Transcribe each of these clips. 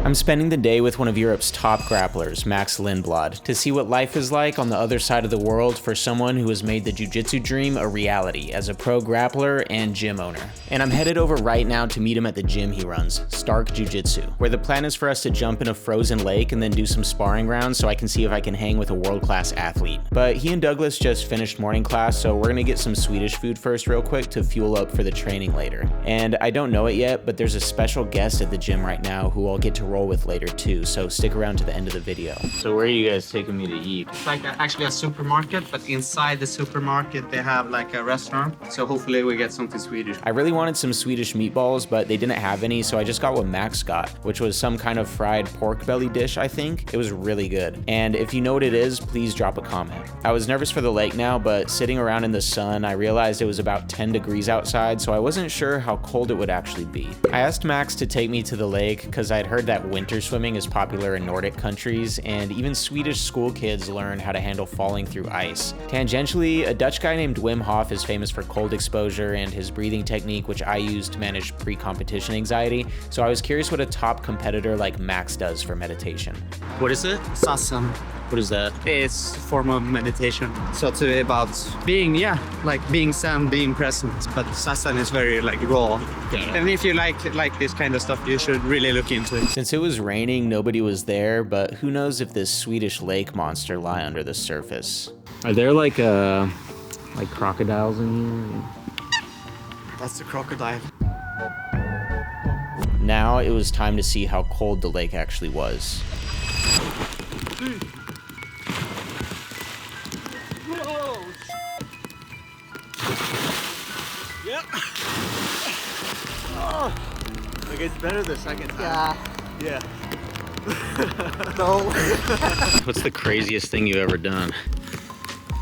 I'm spending the day with one of Europe's top grapplers, Max Lindblad, to see what life is like on the other side of the world for someone who has made the jiu-jitsu dream a reality as a pro grappler and gym owner. And I'm headed over right now to meet him at the gym he runs, Stark Jiu Jitsu, where the plan is for us to jump in a frozen lake and then do some sparring rounds so I can see if I can hang with a world-class athlete. But he and Douglas just finished morning class, so we're gonna get some Swedish food first real quick to fuel up for the training later. And I don't know it yet, but there's a special guest at the gym right now who I'll get to roll with later too, so stick around to the end of the video. So where are you guys taking me to eat? It's like actually a supermarket, but inside the supermarket they have like a restaurant, so hopefully we get something Swedish. I really wanted some Swedish meatballs, but they didn't have any, so I just got what Max got, which was some kind of fried pork belly dish, I think. It was really good. And if you know what it is, please drop a comment. I was nervous for the lake now, but sitting around in the sun, I realized it was about 10 degrees outside, so I wasn't sure how cold it would actually be. I asked Max to take me to the lake because I'd heard that winter swimming is popular in Nordic countries, and even Swedish school kids learn how to handle falling through ice. Tangentially, a Dutch guy named Wim Hof is famous for cold exposure and his breathing technique, which I use to manage pre-competition anxiety, so I was curious what a top competitor like Max does for meditation. What is it? Sasan. What is that? It's a form of meditation. So it's about being, like being zen, being present. But Sasan is very like raw. Yeah. And if you like this kind of stuff, you should really look into it. Since it was raining, nobody was there, but who knows if this Swedish lake monster lie under the surface. Are there like crocodiles in here? That's the crocodile. Now it was time to see how cold the lake actually was. Yep. Oh, like it's better the second time. Yeah. No. What's the craziest thing you've ever done?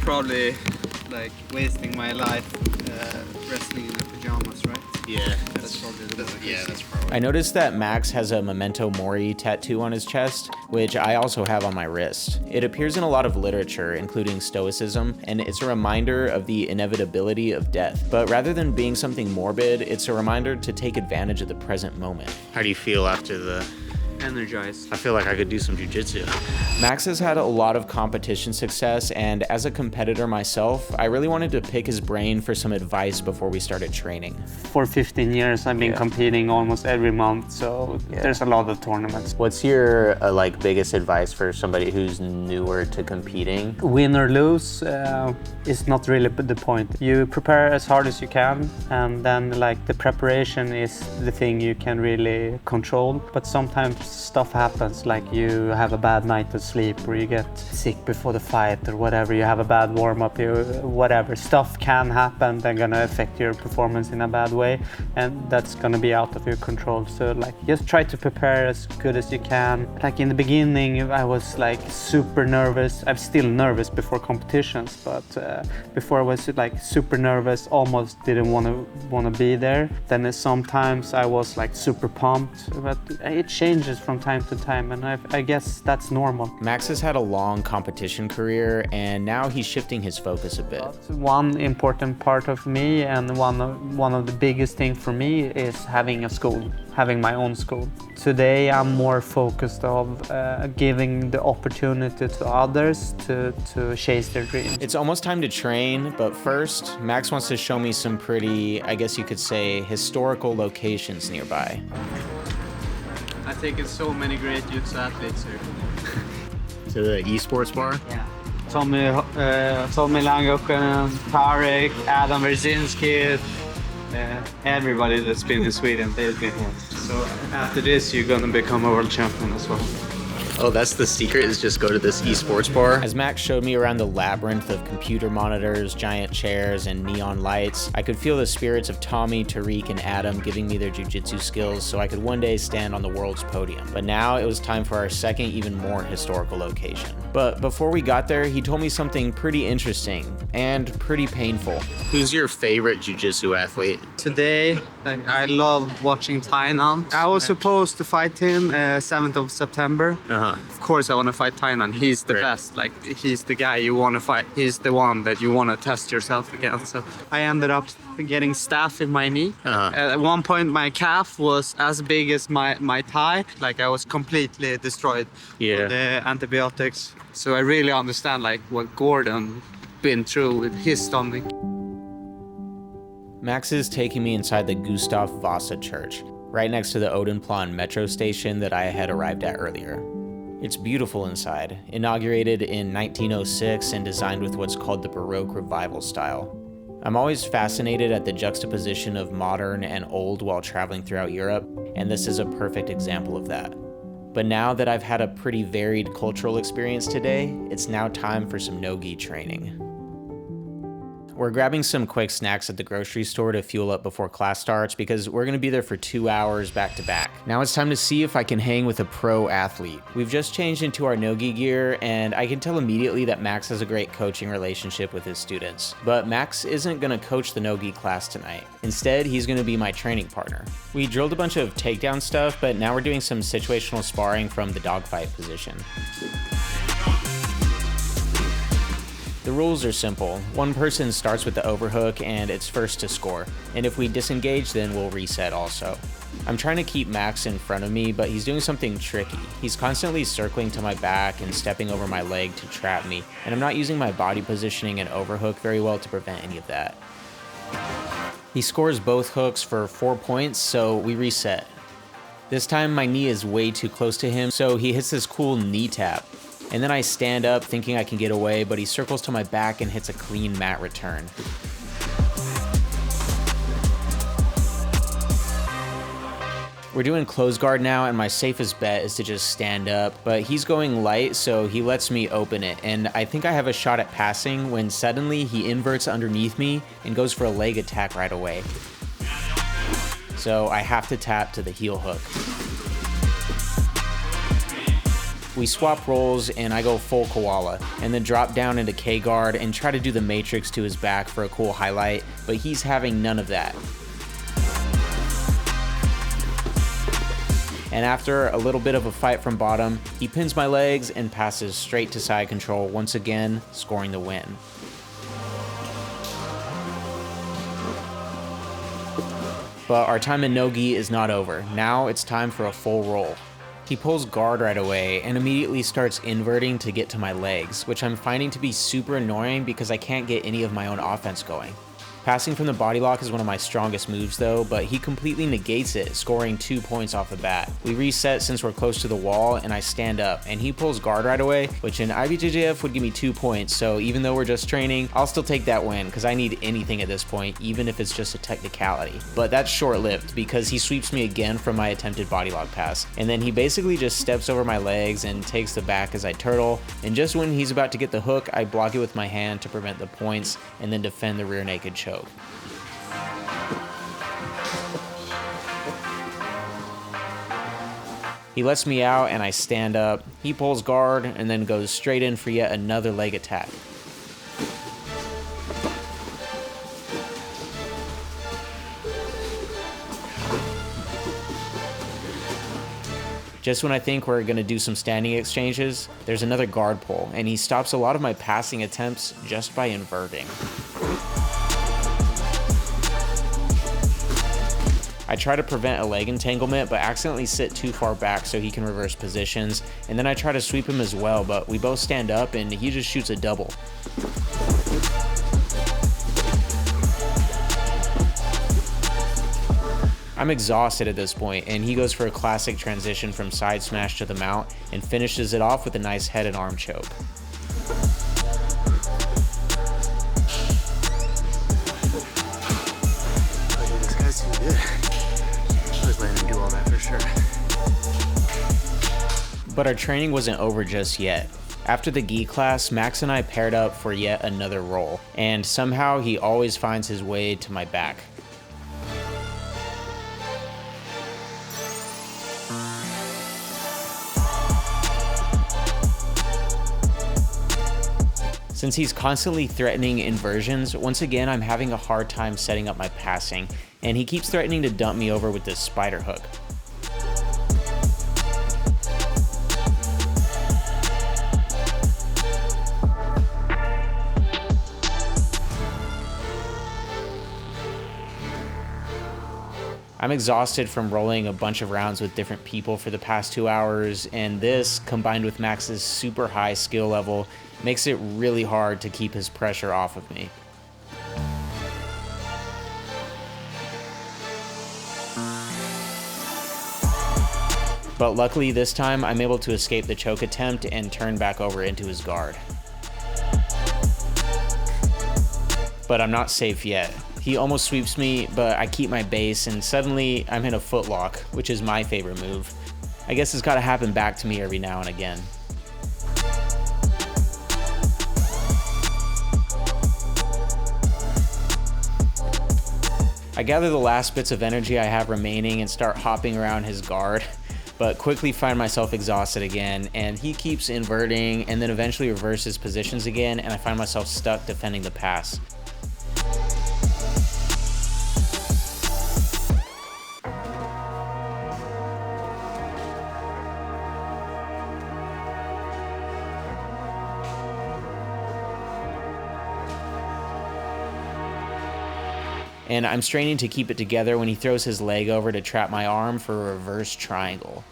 Probably like wasting my life wrestling in the pajamas, right? Yeah. That's probably the best. Yeah, that's probably. I noticed that Max has a Memento Mori tattoo on his chest, which I also have on my wrist. It appears in a lot of literature, including Stoicism, and it's a reminder of the inevitability of death. But rather than being something morbid, it's a reminder to take advantage of the present moment. How do you feel after the... Energized. I feel like I could do some jiu-jitsu. Max has had a lot of competition success, and as a competitor myself, I really wanted to pick his brain for some advice before we started training. For 15 years, I've been competing almost every month, so there's a lot of tournaments. What's your biggest advice for somebody who's newer to competing? Win or lose is not really the point. You prepare as hard as you can, and then the preparation is the thing you can really control. But sometimes stuff happens, like you have a bad night of sleep, or you get sick before the fight, or whatever. You have a bad warm-up, whatever. Stuff can happen that's gonna affect your performance in a bad way, and that's gonna be out of your control. So just try to prepare as good as you can. Like in the beginning, I was super nervous. I'm still nervous before competitions, but before I was super nervous, almost didn't want to be there. Then sometimes I was super pumped, but it changes from time to time, and I guess that's normal. Max has had a long competition career, and now he's shifting his focus a bit. One important part of me, and one of the biggest things for me, is having a school, having my own school. Today I'm more focused on giving the opportunity to others to chase their dreams. It's almost time to train, but first, Max wants to show me some pretty, I guess you could say, historical locations nearby. I think it's so many great jiu-jitsu athletes here. To the esports bar? Yeah. Tommy Langochen, Tarek, Adam Verzinski, everybody that's been in Sweden, they've been here. So after this, you're gonna become a world champion as well. Oh, that's the secret, is just go to this esports bar? As Max showed me around the labyrinth of computer monitors, giant chairs, and neon lights, I could feel the spirits of Tommy, Tariq, and Adam giving me their jiu-jitsu skills so I could one day stand on the world's podium. But now it was time for our second, even more historical location. But before we got there, he told me something pretty interesting and pretty painful. Who's your favorite jiu-jitsu athlete? Today, Like, I love watching Tainan. I was supposed to fight him 7th of September. Of course, I want to fight Tainan. He's the best. Like, he's the guy you want to fight. He's the one that you want to test yourself against. So I ended up getting staph in my knee. At one point, my calf was as big as my thigh. Like, I was completely destroyed with the antibiotics. So I really understand like what Gordon been through with his stomach. Max is taking me inside the Gustav Vasa Church, right next to the Odenplan metro station that I had arrived at earlier. It's beautiful inside, inaugurated in 1906 and designed with what's called the Baroque Revival style. I'm always fascinated at the juxtaposition of modern and old while traveling throughout Europe, and this is a perfect example of that. But now that I've had a pretty varied cultural experience today, it's now time for some no-gi training. We're grabbing some quick snacks at the grocery store to fuel up before class starts because we're gonna be there for 2 hours back to back. Now it's time to see if I can hang with a pro athlete. We've just changed into our no-gi gear and I can tell immediately that Max has a great coaching relationship with his students. But Max isn't gonna coach the no-gi class tonight. Instead, he's gonna be my training partner. We drilled a bunch of takedown stuff, but now we're doing some situational sparring from the dogfight position. The rules are simple. One person starts with the overhook and it's first to score. And if we disengage, then we'll reset also. I'm trying to keep Max in front of me, but he's doing something tricky. He's constantly circling to my back and stepping over my leg to trap me, and I'm not using my body positioning and overhook very well to prevent any of that. He scores both hooks for 4 points, so we reset. This time my knee is way too close to him, so he hits this cool knee tap. And then I stand up thinking I can get away, but he circles to my back and hits a clean mat return. We're doing close guard now, and my safest bet is to just stand up, but he's going light, so he lets me open it, and I think I have a shot at passing when suddenly he inverts underneath me and goes for a leg attack right away. So I have to tap to the heel hook. We swap roles and I go full koala and then drop down into K-guard and try to do the matrix to his back for a cool highlight, but he's having none of that. And after a little bit of a fight from bottom, he pins my legs and passes straight to side control once again, scoring the win. But our time in no-gi is not over. Now it's time for a full roll. He pulls guard right away and immediately starts inverting to get to my legs, which I'm finding to be super annoying because I can't get any of my own offense going. Passing from the body lock is one of my strongest moves though, but he completely negates it, scoring 2 points off the bat. We reset since we're close to the wall and I stand up and he pulls guard right away, which in IBJJF would give me 2 points. So even though we're just training, I'll still take that win because I need anything at this point, even if it's just a technicality. But that's short-lived because he sweeps me again from my attempted body lock pass. And then he basically just steps over my legs and takes the back as I turtle. And just when he's about to get the hook, I block it with my hand to prevent the points and then defend the rear naked choke. He lets me out and I stand up. He pulls guard and then goes straight in for yet another leg attack. Just when I think we're gonna do some standing exchanges, there's another guard pull and he stops a lot of my passing attempts just by inverting. I try to prevent a leg entanglement, but accidentally sit too far back so he can reverse positions, and then I try to sweep him as well, but we both stand up and he just shoots a double. I'm exhausted at this point, and he goes for a classic transition from side smash to the mount and finishes it off with a nice head and arm choke. This guy's too good. I was letting him do all that for sure. But our training wasn't over just yet. After the gi class, Max and I paired up for yet another roll, and somehow he always finds his way to my back. Since he's constantly threatening inversions, once again I'm having a hard time setting up my passing, and he keeps threatening to dump me over with this spider hook. I'm exhausted from rolling a bunch of rounds with different people for the past 2 hours, and this, combined with Max's super high skill level, makes it really hard to keep his pressure off of me. But luckily this time I'm able to escape the choke attempt and turn back over into his guard. But I'm not safe yet. He almost sweeps me, but I keep my base, and suddenly I'm in a footlock, which is my favorite move. I guess it's gotta happen back to me every now and again. I gather the last bits of energy I have remaining and start hopping around his guard, but quickly find myself exhausted again, and he keeps inverting and then eventually reverses positions again, and I find myself stuck defending the pass. And I'm straining to keep it together when he throws his leg over to trap my arm for a reverse triangle.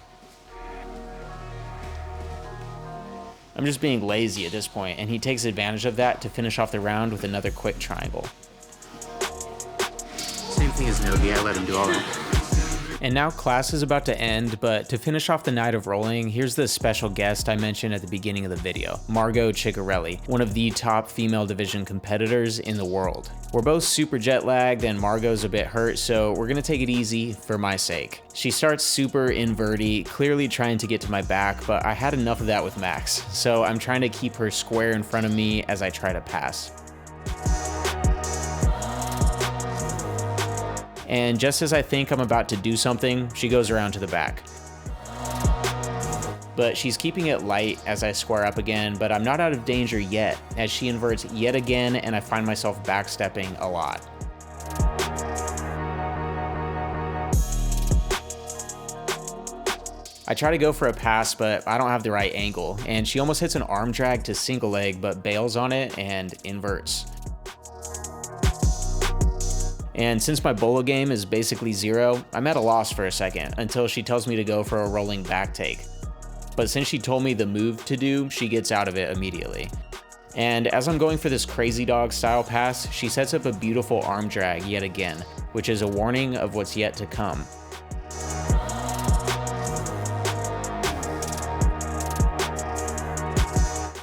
I'm just being lazy at this point, and he takes advantage of that to finish off the round with another quick triangle. Same thing as Nogi, I let him do all that. And now class is about to end, but to finish off the night of rolling, here's the special guest I mentioned at the beginning of the video, Margot Ciccarelli, one of the top female division competitors in the world. We're both super jet lagged and Margot's a bit hurt, so we're gonna take it easy for my sake. She starts super inverty, clearly trying to get to my back, but I had enough of that with Max, so I'm trying to keep her square in front of me as I try to pass. And just as I think I'm about to do something, she goes around to the back. But she's keeping it light as I square up again, but I'm not out of danger yet, as she inverts yet again and I find myself backstepping a lot. I try to go for a pass, but I don't have the right angle, and she almost hits an arm drag to single leg, but bails on it and inverts. And since my bolo game is basically zero, I'm at a loss for a second until she tells me to go for a rolling back take. But since she told me the move to do, she gets out of it immediately. And as I'm going for this crazy dog style pass, she sets up a beautiful arm drag yet again, which is a warning of what's yet to come.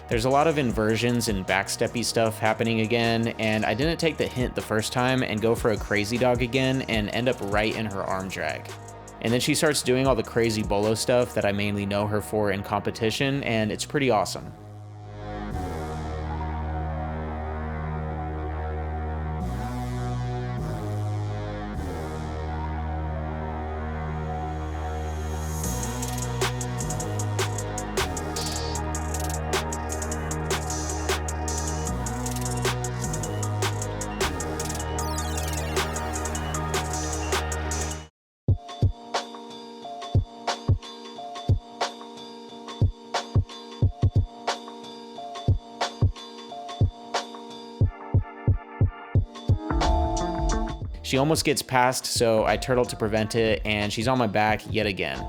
There's a lot of inversions and backsteppy stuff happening again, and I didn't take the hint the first time and go for a crazy dog again and end up right in her arm drag. And then she starts doing all the crazy bolo stuff that I mainly know her for in competition, and it's pretty awesome. She almost gets past, so I turtle to prevent it, and she's on my back yet again.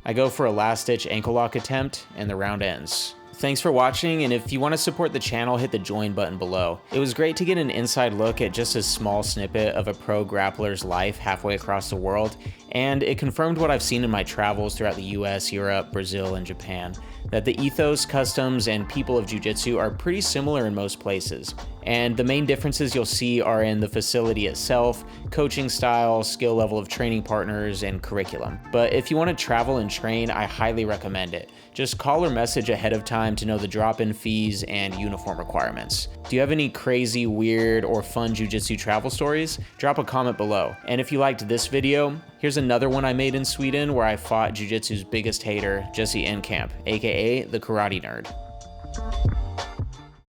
I go for a last-ditch ankle lock attempt, and the round ends. Thanks for watching, and if you want to support the channel, hit the join button below. It was great to get an inside look at just a small snippet of a pro grappler's life halfway across the world, and it confirmed what I've seen in my travels throughout the US, Europe, Brazil, and Japan, that the ethos, customs, and people of jiu-jitsu are pretty similar in most places. And the main differences you'll see are in the facility itself, coaching style, skill level of training partners, and curriculum. But if you want to travel and train, I highly recommend it. Just call or message ahead of time to know the drop-in fees and uniform requirements. Do you have any crazy, weird, or fun jiu-jitsu travel stories? Drop a comment below. And if you liked this video, here's another one I made in Sweden where I fought jiu-jitsu's biggest hater, Jesse Enkamp, aka the Karate Nerd.